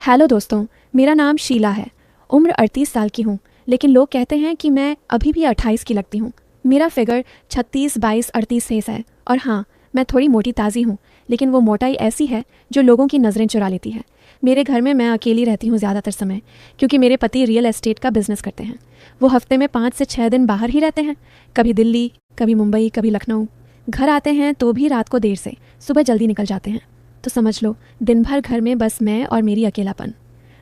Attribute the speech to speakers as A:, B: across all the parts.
A: Hello दोस्तों, मेरा नाम शीला है। उम्र 38 साल की हूँ, लेकिन लोग कहते हैं कि मैं अभी भी 28 की लगती हूँ। मेरा फिगर 36, 22, 38 से है। और हाँ, मैं थोड़ी मोटी ताज़ी हूँ, लेकिन वो मोटाई ऐसी है जो लोगों की नज़रें चुरा लेती है। मेरे घर में मैं अकेली रहती हूँ ज़्यादातर समय, क्योंकि मेरे पति रियल एस्टेट का बिजनेस करते हैं। वो हफ्ते में 5 से 6 दिन बाहर ही रहते हैं, कभी दिल्ली, कभी मुंबई, कभी लखनऊ। घर आते हैं तो भी रात को देर से, सुबह जल्दी निकल जाते हैं। तो समझ लो, दिन भर घर में बस मैं और मेरी अकेलापन।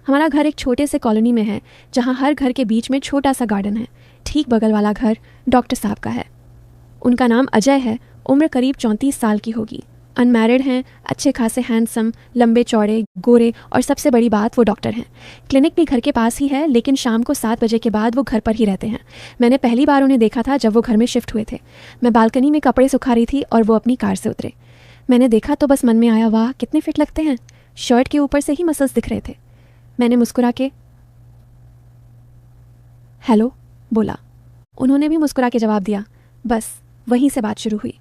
A: हमारा घर एक छोटे से कॉलोनी में है, जहाँ हर घर के बीच में छोटा सा गार्डन है। ठीक बगल वाला घर डॉक्टर साहब का है। उनका नाम अजय है। उम्र करीब 34 साल की होगी। अनमैरिड हैं, अच्छे खासे हैंडसम, लंबे चौड़े, गोरे, और सबसे बड़ी बात वो डॉक्टर हैं। क्लिनिक भी घर के पास ही है, लेकिन शाम को 7 बजे के बाद वो घर पर ही रहते हैं। मैंने पहली बार उन्हें देखा था जब वो घर में शिफ्ट हुए थे। मैं बालकनी में कपड़े सुखा रही थी और वो अपनी कार से उतरे। मैंने देखा तो बस मन में आया, वाह कितने फिट लगते हैं। शर्ट के ऊपर से ही मसल्स दिख रहे थे। मैंने मुस्कुरा के हेलो बोला। उन्होंने भी मुस्कुरा के जवाब दिया। बस वहीं से बात शुरू हुई।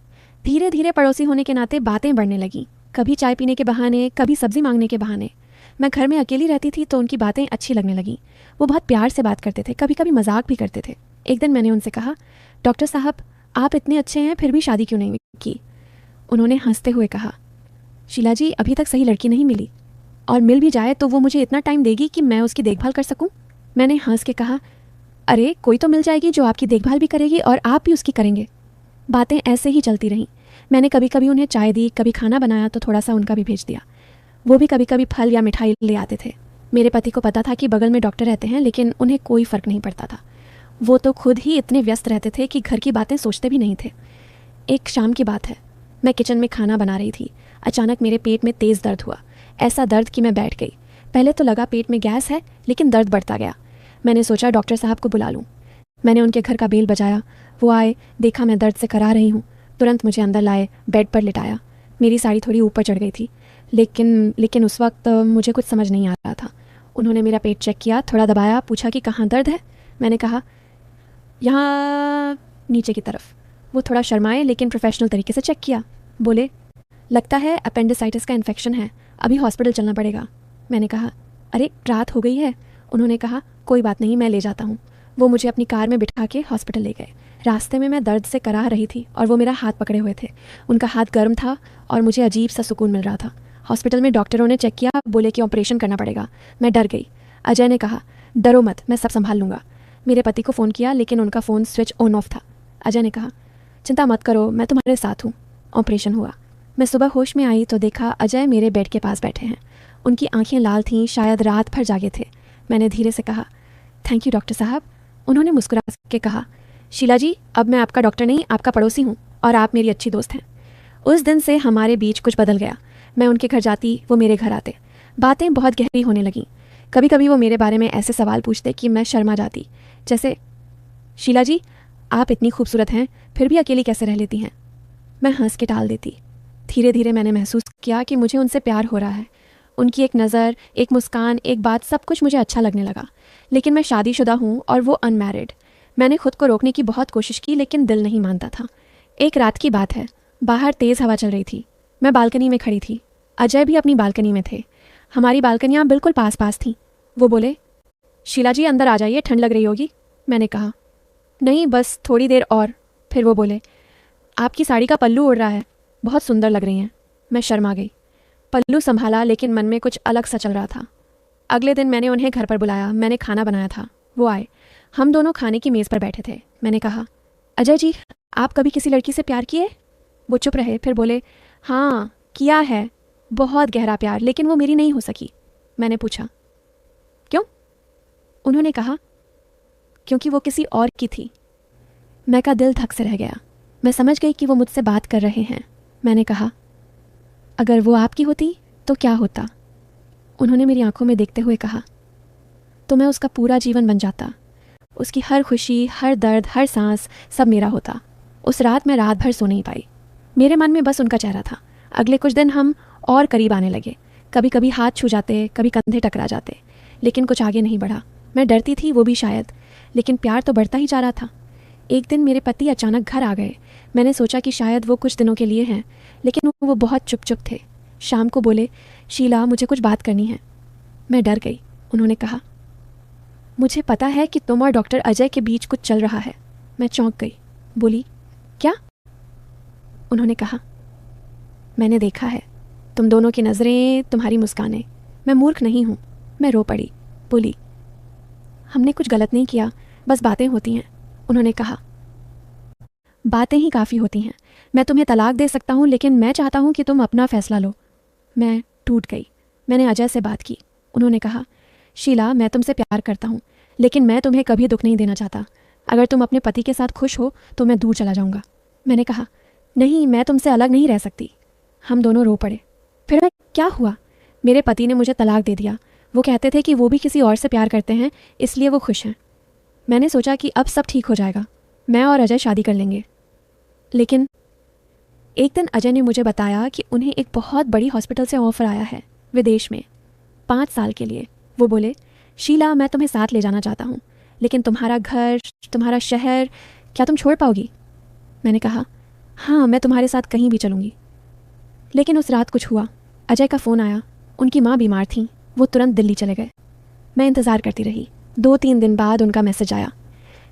A: धीरे धीरे पड़ोसी होने के नाते बातें बढ़ने लगीं। कभी चाय पीने के बहाने, कभी सब्जी मांगने के बहाने। मैं घर में अकेली रहती थी तो उनकी बातें अच्छी लगने लगीं। वो बहुत प्यार से बात करते थे, कभी कभी मजाक भी करते थे। एक दिन मैंने उनसे कहा, डॉक्टर साहब, आप इतने अच्छे हैं, फिर भी शादी क्यों नहीं की? उन्होंने हंसते हुए कहा, शीला जी, अभी तक सही लड़की नहीं मिली, और मिल भी जाए तो वो मुझे इतना टाइम देगी कि मैं उसकी देखभाल कर सकूं? मैंने हंस के कहा, अरे कोई तो मिल जाएगी जो आपकी देखभाल भी करेगी और आप भी उसकी करेंगे। बातें ऐसे ही चलती रहीं। मैंने कभी कभी उन्हें चाय दी, कभी खाना बनाया तो थोड़ा सा उनका भी भेज दिया। वो भी कभी कभी फल या मिठाई ले आते थे। मेरे पति को पता था कि बगल में डॉक्टर रहते हैं, लेकिन उन्हें कोई फ़र्क नहीं पड़ता था। वो तो खुद ही इतने व्यस्त रहते थे कि घर की बातें सोचते भी नहीं थे। एक शाम की बात है, मैं किचन में खाना बना रही थी। अचानक मेरे पेट में तेज़ दर्द हुआ। ऐसा दर्द कि मैं बैठ गई। पहले तो लगा पेट में गैस है, लेकिन दर्द बढ़ता गया। मैंने सोचा डॉक्टर साहब को बुला लूं। मैंने उनके घर का बेल बजाया। वो आए, देखा मैं दर्द से करा रही हूँ। तुरंत मुझे अंदर लाए, बेड पर लिटाया। मेरी साड़ी थोड़ी ऊपर चढ़ गई थी, लेकिन उस वक्त मुझे कुछ समझ नहीं आ रहा था। उन्होंने मेरा पेट चेक किया, थोड़ा दबाया, पूछा कि कहाँ दर्द है। मैंने कहा, यहाँ नीचे की तरफ। वो थोड़ा शर्माए, लेकिन प्रोफेशनल तरीके से चेक किया। बोले, लगता है अपेंडिसाइटिस का इन्फेक्शन है, अभी हॉस्पिटल चलना पड़ेगा। मैंने कहा, अरे रात हो गई है। उन्होंने कहा, कोई बात नहीं, मैं ले जाता हूँ। वो मुझे अपनी कार में बिठा के हॉस्पिटल ले गए। रास्ते में मैं दर्द से कराह रही थी और वो मेरा हाथ पकड़े हुए थे। उनका हाथ गर्म था और मुझे अजीब सा सुकून मिल रहा था। हॉस्पिटल में डॉक्टरों ने चेक किया, बोले कि ऑपरेशन करना पड़ेगा। मैं डर गई। अजय ने कहा, डरो मत, मैं सब संभाल लूँगा। मेरे पति को फ़ोन किया, लेकिन उनका फ़ोन स्विच ऑन ऑफ था। अजय ने कहा, चिंता मत करो, मैं तुम्हारे साथ हूँ। ऑपरेशन हुआ। मैं सुबह होश में आई तो देखा अजय मेरे बेड के पास बैठे हैं। उनकी आंखें लाल थीं, शायद रात भर जागे थे। मैंने धीरे से कहा, थैंक यू डॉक्टर साहब। उन्होंने मुस्कुरा के कहा, शीला जी, अब मैं आपका डॉक्टर नहीं, आपका पड़ोसी हूँ, और आप मेरी अच्छी दोस्त हैं। उस दिन से हमारे बीच कुछ बदल गया। मैं उनके घर जाती, वो मेरे घर आते। बातें बहुत गहरी होने लगीं। कभी कभी वो मेरे बारे में ऐसे सवाल पूछते कि मैं शर्मा जाती, जैसे, शीला जी, आप इतनी खूबसूरत हैं, फिर भी अकेली कैसे रह लेती हैं? मैं हंस के टाल देती। धीरे धीरे मैंने महसूस किया कि मुझे उनसे प्यार हो रहा है। उनकी एक नज़र, एक मुस्कान, एक बात, सब कुछ मुझे अच्छा लगने लगा। लेकिन मैं शादीशुदा हूँ और वो अनमैरिड। मैंने खुद को रोकने की बहुत कोशिश की, लेकिन दिल नहीं मानता था। एक रात की बात है, बाहर तेज़ हवा चल रही थी। मैं बालकनी में खड़ी थी। अजय भी अपनी बालकनी में थे। हमारी बालकनियाँ बिल्कुल पास पास थीं। वो बोले, शीला जी अंदर आ जाइए, ठंड लग रही होगी। मैंने कहा, नहीं, बस थोड़ी देर और। फिर वो बोले, आपकी साड़ी का पल्लू उड़ रहा है, बहुत सुंदर लग रही हैं। मैं शर्मा गई। पल्लू संभाला, लेकिन मन में कुछ अलग सा चल रहा था। अगले दिन मैंने उन्हें घर पर बुलाया। मैंने खाना बनाया था। वो आए। हम दोनों खाने की मेज़ पर बैठे थे। मैंने कहा, अजय जी, आप कभी किसी लड़की से प्यार किए? वो चुप रहे, फिर बोले, हाँ किया है, बहुत गहरा प्यार, लेकिन वो मेरी नहीं हो सकी। मैंने पूछा, क्यों? उन्होंने कहा, क्योंकि वो किसी और की थी। मैं का दिल धक से रह गया। मैं समझ गई कि वो मुझसे बात कर रहे हैं। मैंने कहा, अगर वो आपकी होती तो क्या होता? उन्होंने मेरी आंखों में देखते हुए कहा, तो मैं उसका पूरा जीवन बन जाता। उसकी हर खुशी, हर दर्द, हर सांस, सब मेरा होता। उस रात मैं रात भर सो नहीं पाई। मेरे मन में बस उनका चेहरा था। अगले कुछ दिन हम और करीब आने लगे। कभी कभी हाथ छू जाते, कभी कंधे टकरा जाते, लेकिन कुछ आगे नहीं बढ़ा। मैं डरती थी, वो भी शायद, लेकिन प्यार तो बढ़ता ही जा रहा था। एक दिन मेरे पति अचानक घर आ गए। मैंने सोचा कि शायद वो कुछ दिनों के लिए हैं, लेकिन वो बहुत चुप चुप थे। शाम को बोले, शीला, मुझे कुछ बात करनी है। मैं डर गई। उन्होंने कहा, मुझे पता है कि तुम और डॉक्टर अजय के बीच कुछ चल रहा है। मैं चौंक गई। बोली, क्या? उन्होंने कहा, मैंने देखा है, तुम दोनों की नज़रें, तुम्हारी मुस्कानें। मैं मूर्ख नहीं हूँ। मैं रो पड़ी। बोली, हमने कुछ गलत नहीं किया, बस बातें होती हैं। उन्होंने कहा, बातें ही काफ़ी होती हैं। मैं तुम्हें तलाक दे सकता हूँ, लेकिन मैं चाहता हूँ कि तुम अपना फ़ैसला लो। मैं टूट गई। मैंने अजय से बात की। उन्होंने कहा, शीला, मैं तुमसे प्यार करता हूँ, लेकिन मैं तुम्हें कभी दुख नहीं देना चाहता। अगर तुम अपने पति के साथ खुश हो तो मैं दूर चला जाऊँगा। मैंने कहा, नहीं, मैं तुमसे अलग नहीं रह सकती। हम दोनों रो पड़े। फिर मैं क्या हुआ? मेरे पति ने मुझे तलाक दे दिया। वो कहते थे कि वो भी किसी और से प्यार करते हैं, इसलिए वो खुश हैं। मैंने सोचा कि अब सब ठीक हो जाएगा, मैं और अजय शादी कर लेंगे। लेकिन एक दिन अजय ने मुझे बताया कि उन्हें एक बहुत बड़ी हॉस्पिटल से ऑफ़र आया है, विदेश में, 5 साल के लिए। वो बोले, शीला, मैं तुम्हें साथ ले जाना चाहता हूँ, लेकिन तुम्हारा घर, तुम्हारा शहर, क्या तुम छोड़ पाओगी? मैंने कहा, हाँ, मैं तुम्हारे साथ कहीं भी चलूँगी। लेकिन उस रात कुछ हुआ। अजय का फ़ोन आया। उनकी माँ बीमार थी। वो तुरंत दिल्ली चले गए। मैं इंतज़ार करती रही। 2-3 दिन बाद उनका मैसेज आया,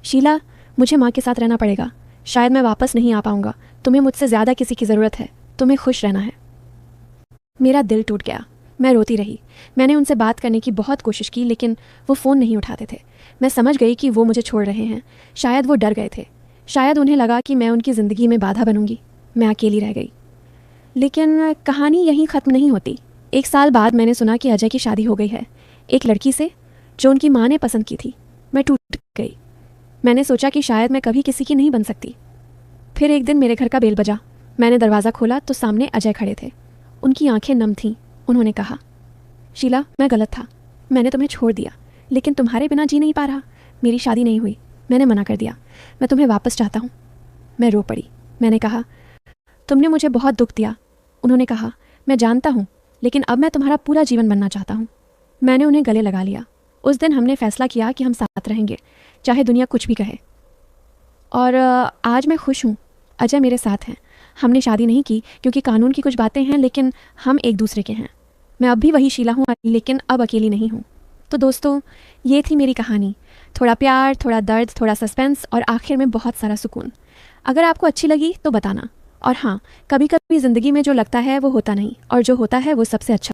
A: शीला, मुझे माँ के साथ रहना पड़ेगा। शायद मैं वापस नहीं आ पाऊँगा। तुम्हें मुझसे ज़्यादा किसी की ज़रूरत है। तुम्हें खुश रहना है। मेरा दिल टूट गया। मैं रोती रही। मैंने उनसे बात करने की बहुत कोशिश की, लेकिन वो फ़ोन नहीं उठाते थे। मैं समझ गई कि वो मुझे छोड़ रहे हैं। शायद वो डर गए थे। शायद उन्हें लगा कि मैं उनकी ज़िंदगी में बाधा बनूंगी। मैं अकेली रह गई। लेकिन कहानी यहीं ख़त्म नहीं होती। 1 साल बाद मैंने सुना कि अजय की शादी हो गई है, एक लड़की से जो उनकी माँ ने पसंद की थी। मैं टूट गई। मैंने सोचा कि शायद मैं कभी किसी की नहीं बन सकती। फिर एक दिन मेरे घर का बेल बजा। मैंने दरवाज़ा खोला तो सामने अजय खड़े थे। उनकी आंखें नम थीं। उन्होंने कहा, शीला, मैं गलत था। मैंने तुम्हें छोड़ दिया, लेकिन तुम्हारे बिना जी नहीं पा रहा। मेरी शादी नहीं हुई। मैंने मना कर दिया। मैं तुम्हें वापस चाहता हूँ। मैं रो पड़ी। मैंने कहा, तुमने मुझे बहुत दुख दिया। उन्होंने कहा, मैं जानता हूँ, लेकिन अब मैं तुम्हारा पूरा जीवन बनना चाहता हूँ। मैंने उन्हें गले लगा लिया। उस दिन हमने फैसला किया कि हम साथ रहेंगे, चाहे दुनिया कुछ भी कहे। और आज मैं खुश हूँ। अजय मेरे साथ हैं। हमने शादी नहीं की क्योंकि कानून की कुछ बातें हैं, लेकिन हम एक दूसरे के हैं। मैं अब भी वही शीला हूँ, लेकिन अब अकेली नहीं हूँ। तो दोस्तों, ये थी मेरी कहानी। थोड़ा प्यार, थोड़ा दर्द, थोड़ा सस्पेंस और आखिर में बहुत सारा सुकून। अगर आपको अच्छी लगी तो बताना। और हाँ, कभी कभी ज़िंदगी में जो लगता है वो होता नहीं, और जो होता है वो सबसे अच्छा